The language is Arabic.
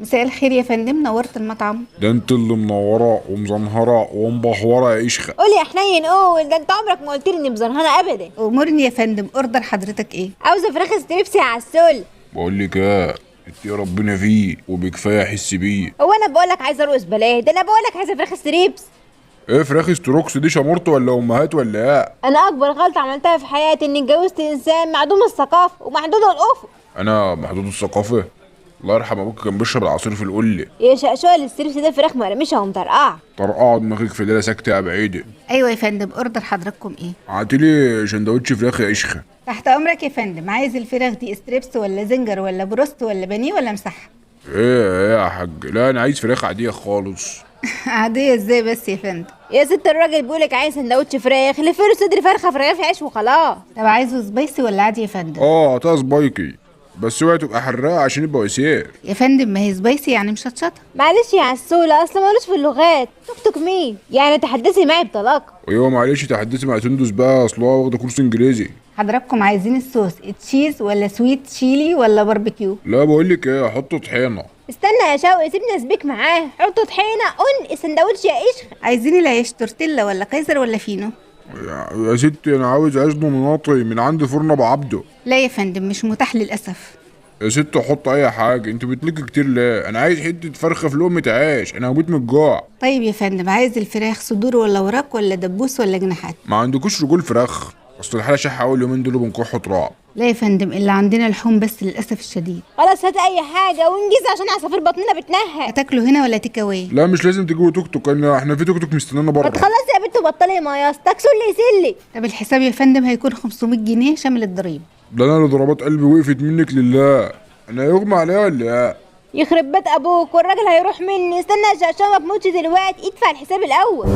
مساء الخير يا فندم، نورت المطعم. ده انت اللي منوره ومزنهره ومبهوره يا قشخه. قول يا حنين، قول. ده انت عمرك ما قلت لي اني مزرهنه ابدا. امورني يا فندم، اوردر حضرتك ايه؟ عاوزه فراخ ستريبس يا عسول. بقول لك ايه، انت يا ربنا فيه وبكفايه احس بيه. هو انا بقول لك عايزه ارقص بلاه؟ ده انا بقول لك عايزه فراخ ستريبس. ايه فراخ ستروكس دي؟ شمرت ولا امهات ولا ايه؟ انا اكبر غلطه عملتها في حياتي اني اتجوزت انسان معدوم الثقافه ومحدود الافق. انا محدود الثقافه. الله يرحم ابوك كان بيشرب العصير في القله. يا شقشوق الستريبس ده فراخ مقرمشه ومطرقعه. طرقعه دماغك في ليله ساكته يا بعيده. ايوه يا فندم، اوردر حضرتكم ايه؟ عاتلي سندوتش فراخ يا قشخه. تحت امرك يا فندم. عايز الفراخ دي ستريبس ولا زنجر ولا بروست ولا بانيه ولا مسحب؟ ايه يا حاج، لا انا عايز فراخ عاديه خالص. عاديه ازاي بس يا فندم؟ يا ست الراجل بيقولك عايز سندوتش فراخ، لف له صدر فرخه في رغيف عيش وخلاص. طب عايزه سبايسي ولا عادي يا فندم؟ هاتها سبايكي بس اوعي تبقى حراقه عشان يبقى وسير. يا فندم ما هي سبايسي يعني مشطشطه. معلش يا عسوله، اصل مالوش في اللغات. توك مين يعني؟ تحدثي معي بطلاقه. وايوه معلش تحدثي مع سندس بقى، اصل هو واخده كورس انجليزي. حضراتكم عايزين الصوص تشيز ولا سويت تشيلي ولا باربيكيو؟ لا بقول لك ايه، حطوا طحينه. استنى يا شوقي، سيبني اسبيك معاه. حطوا طحينه السندوتش يا قشخه. عايزين العيش تورتيلا ولا كايزر ولا فينو؟ يا ستي انا عاوز عيش مناطي من عند فرن ابو عبده. لا يا فندم، مش متاح للاسف. يا ست حط اي حاجه، انت بتلكي كتير ليه؟ انا عايز حته فرخه في لقمه عيش، انا هموت من الجوع. طيب يا فندم، عايز الفراخ صدور ولا وراك ولا دبوس ولا جناحات؟ ما عندكوش رجول فراخ؟ اصل الحاله شحه اول يومين دول بنكح تراب. لا يا فندم، اللي عندنا لحوم بس للاسف الشديد. خلاص هات اي حاجه وانجز عشان عصافير بطننا بتنهق. هتاكلوا هنا ولا تيك اواي؟ لا مش لازم تجيبوا توك توك، احنا في توك توك مستنانا ما بره. تخلصي يا بنت وبطلي مياس، تاكسوا اللي يسلي. طب الحساب يا فندم هيكون 500 جنيه شامل الضريبه. ده انا اللي ضربات قلبي وقفت منك لله. انا يغمى عليا ولا ايه؟ يخرب بيت ابوك والراجل هيروح مني. استنى يا شقشوق، ما تموتش دلوقتي، ادفع الحساب الاول.